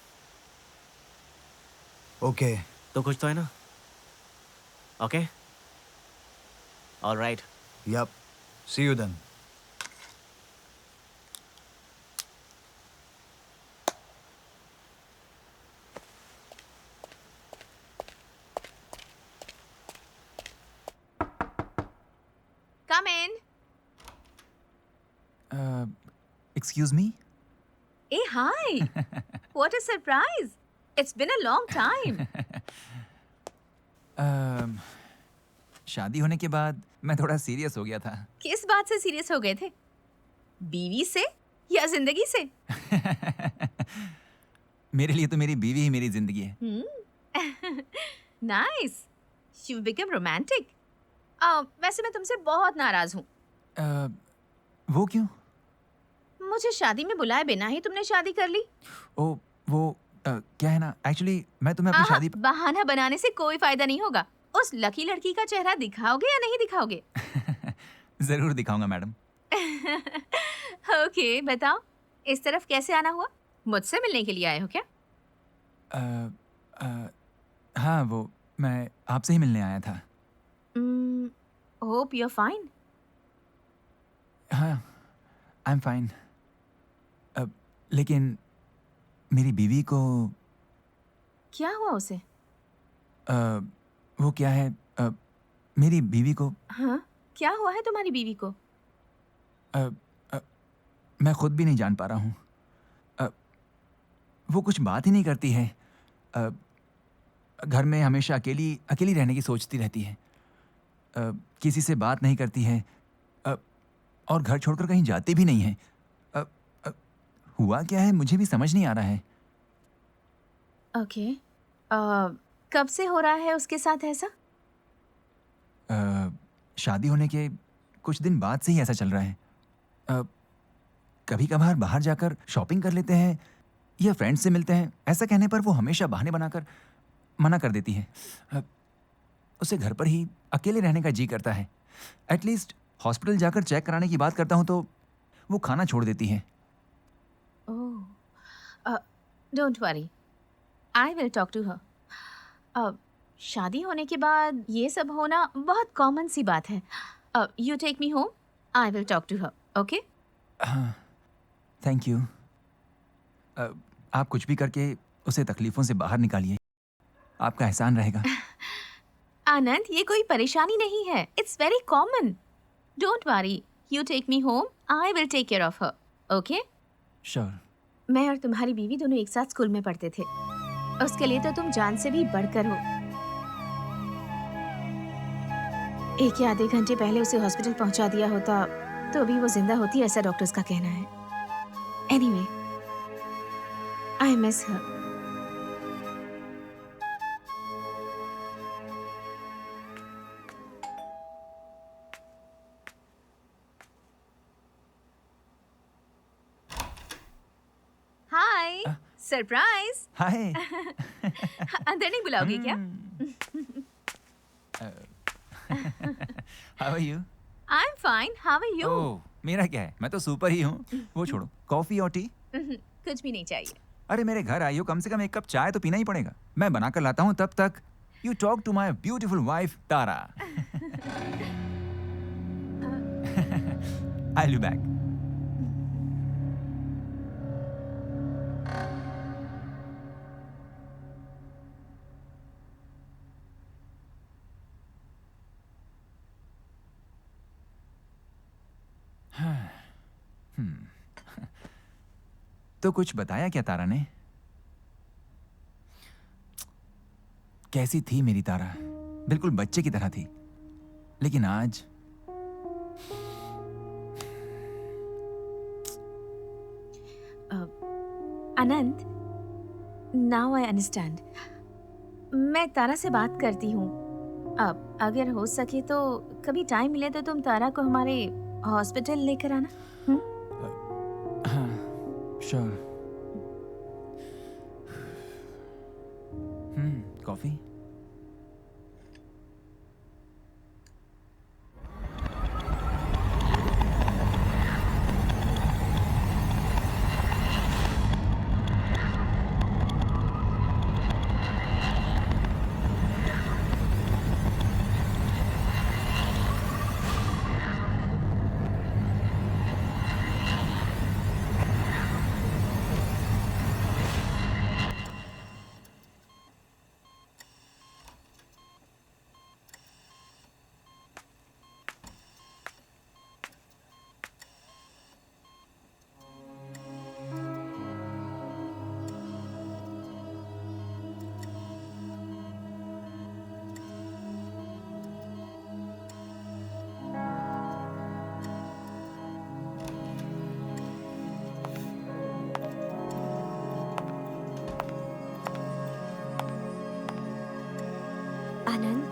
ओके. तो कुछ तो है ना? Okay, alright. Yup. See you then. Come in. Excuse me? Hey, hi. What a surprise. It's been a long time. शादी होने के बाद मैं थोड़ा सीरियस हो गया था. किस बात से सीरियस हो गए थे? बीवी से या जिंदगी से? मेरे लिए तो मेरी बीवी ही मेरी जिंदगी है. Nice. You've become romantic. वैसे मैं तुमसे बहुत नाराज हूँ. वो क्यों? मुझे शादी में बुलाए बिना ही तुमने शादी कर ली. ओ, वो क्या है ना, एक्चुअली मैं तुम्हें अपनी शादी बहाना बनाने से कोई फायदा नहीं होगा. उस लकी लड़की का चेहरा दिखाओगे या नहीं दिखाओगे? जरूर दिखाऊंगा मैडम. ओके, बताओ इस तरफ कैसे आना हुआ? मुझसे मिलने के लिए आए हो क्या? हाँ, वो मैं आपसे ही मिलने आया था. Hope you are fine. हाँ, आई एम फाइन. लेकिन मेरी बीवी को क्या हुआ उसे? वो क्या है, मेरी बीवी को हाँ, क्या हुआ है तुम्हारी बीवी को? मैं खुद भी नहीं जान पा रहा हूँ. वो कुछ बात ही नहीं करती है. घर में हमेशा अकेली अकेली रहने की सोचती रहती है. किसी से बात नहीं करती है और घर छोड़कर कहीं जाती भी नहीं है. हुआ क्या है मुझे भी समझ नहीं आ रहा है. ओके. कब से हो रहा है उसके साथ ऐसा? शादी होने के कुछ दिन बाद से ही ऐसा चल रहा है. कभी कभार बाहर जाकर शॉपिंग कर लेते हैं या फ्रेंड्स से मिलते हैं. ऐसा कहने पर वो हमेशा बहाने बनाकर मना कर देती है. उसे घर पर ही अकेले रहने का जी करता है. एटलीस्ट हॉस्पिटल जाकर चेक कराने की बात करता हूँ तो वो खाना छोड़ देती है. Oh, don't worry, I will talk to her. शादी होने के बाद ये सब होना बहुत कॉमन सी बात है. You take me home, I will talk to her. Okay? हाँ, थैंक यू. आप कुछ भी करके उसे तकलीफ़ों से बाहर निकालिए. आपका एहसान रहेगा. आनंद, ये कोई परेशानी नहीं है. It's very common. Don't worry, you take me home, I will take care of her. Okay? Sure. मैं और तुम्हारी बीवी दोनों एक साथ स्कूल में पढ़ते थे. उसके लिए तो तुम जान से भी बढ़कर हो. 1 या आधे घंटे पहले उसे हॉस्पिटल पहुंचा दिया होता तो अभी वो जिंदा होती, ऐसा डॉक्टर्स का कहना है. Anyway, I miss her. Surprise. Hi. अंदर नहीं बुलाओगे क्या? How are you? I am fine, how are you? Oh, मेरा क्या है, मैं तो सुपर ही हूँ। वो छोड़ो, कॉफी और टी? कुछ भी नहीं चाहिए। अरे मेरे घर आई हो, कम से कम एक कप चाय तो पीना ही पड़ेगा। मैं बना कर लाता हूँ, तब तक you talk to my beautiful wife Tara. I will be back. तो कुछ बताया क्या तारा ने? कैसी थी मेरी तारा? बिल्कुल बच्चे की तरह थी, लेकिन आज अनंत, नाउ आई अंडरस्टैंड। मैं तारा से बात करती हूँ। अब अगर हो सके तो कभी टाइम मिले तो तुम तारा को हमारे हॉस्पिटल लेकर आना। हाँ, श्योर। कॉफी? आनंद,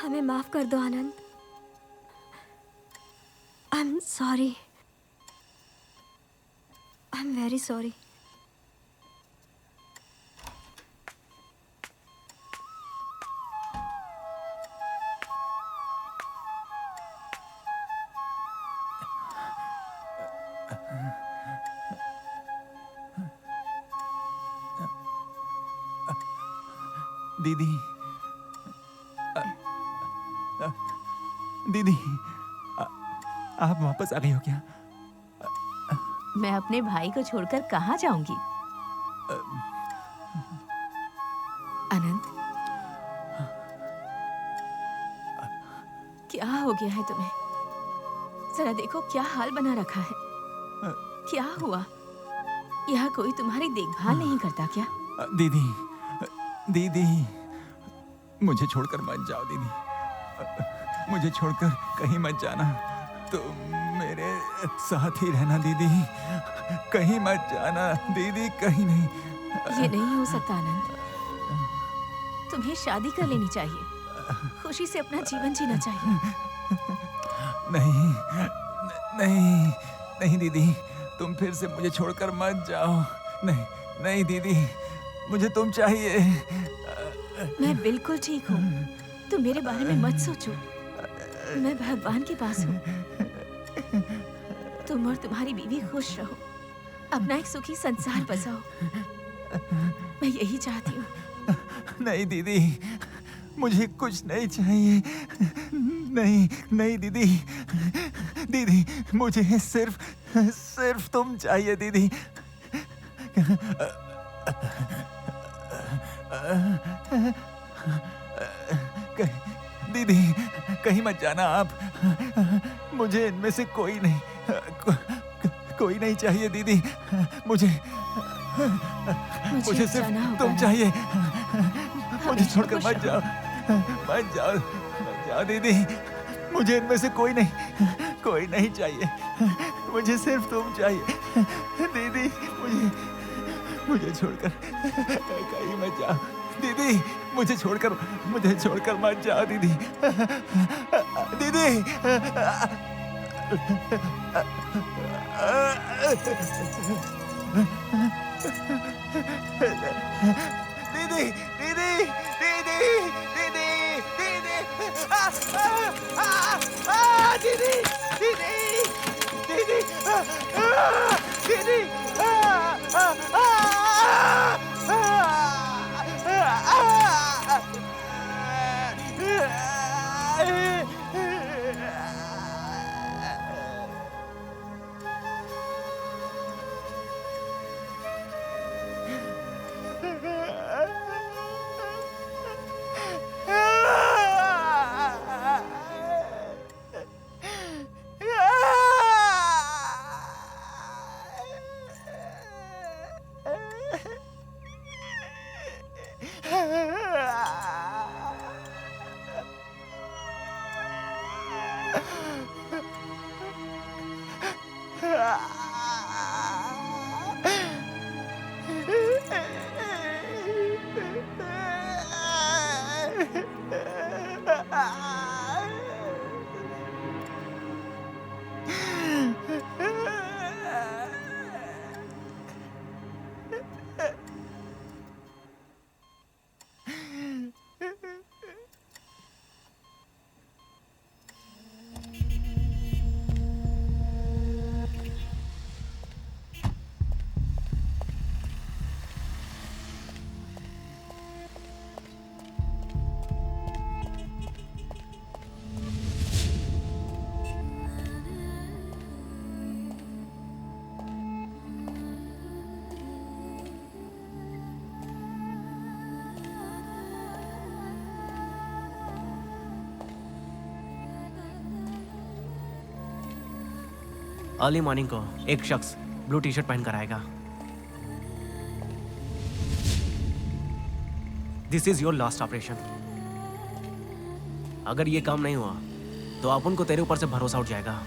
हमें माफ कर दो Anand. I am sorry, I am very sorry. दीदी, दीदी, आप वापस आ गई हो क्या? मैं अपने भाई को छोड़कर कहाँ जाऊंगी? अनंत, क्या हो गया है तुम्हें? जरा देखो क्या हाल बना रखा है। क्या हुआ? यहाँ कोई तुम्हारी देखभाल नहीं करता क्या? दीदी, दीदी, मुझे छोड़कर मत जाओ दीदी। मुझे छोड़कर कहीं मत जाना। तुम मेरे साथ ही रहना दीदी। कहीं मत जाना दीदी, कहीं नहीं। ये नहीं हो सकता आनंद। तुम्हें शादी कर लेनी चाहिए। खुशी से अपना जीवन जीना चाहिए। नहीं, नहीं, नहीं दीदी, तुम फिर से मुझे छोड़कर मत जाओ। नहीं, नहीं दीदी, मुझे तुम चाहिए। मैं बिल्कुल ठीक हूँ। तुम मेरे बारे में मत सोचो। मैं भगवान के पास हूँ। तुम और तुम्हारी बीवी खुश रहो, अपना एक सुखी संसार बसाओ। मैं यही चाहती हूँ। नहीं दीदी, मुझे कुछ नहीं चाहिए। नहीं, नहीं दीदी, दीदी, मुझे सिर्फ तुम चाहिए दीदी। दीदी, कहीं मत जाना आप। मुझे इनमें से कोई नहीं चाहिए दीदी। मुझे सिर्फ जाना होगा तुम ना। चाहिए। मुझे हमेशा छोड़कर खुश मत रहो। जाओ, मत जाओ दीदी। मुझे इनमें से कोई नहीं चाहिए। मुझे सिर्फ तुम चाहिए। दीदी, मुझे छोड़कर कहीं मत जाओ। दीदी, मुझे छोड़कर मत जाओ दीदी। दीदी, दीदी, दीदी, दीदी, दीदी, दीदी, दीदी, दीदी, दीदी, दीदी, अर्ली मॉर्निंग को एक शख्स ब्लू टी शर्ट पहनकर आएगा। This is your last operation. अगर ये काम नहीं हुआ तो अपन को तेरे ऊपर से भरोसा उठ जाएगा।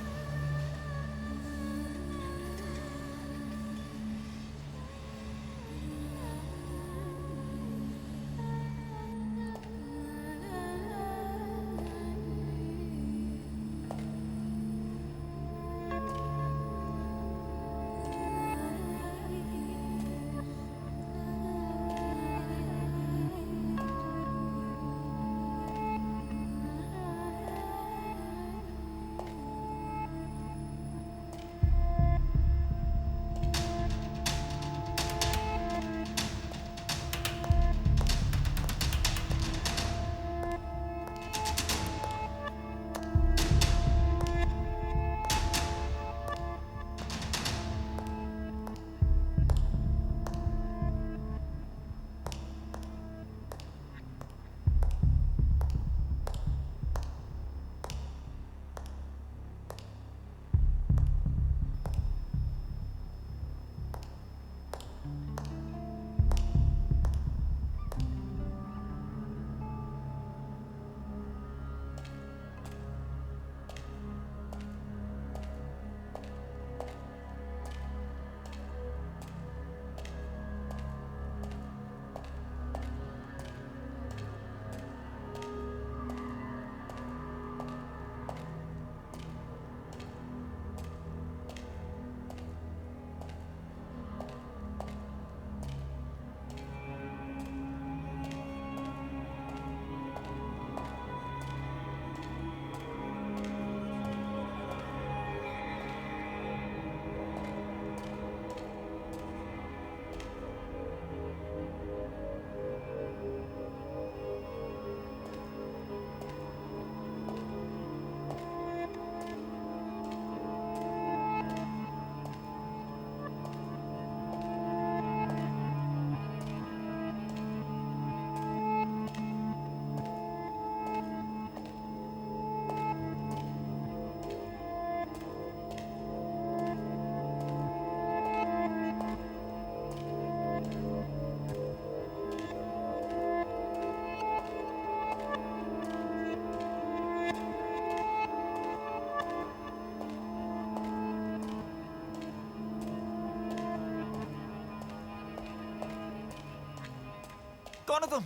कौन हो तुम?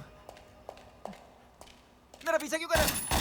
मेरा पीछा क्यों कर रहे हो?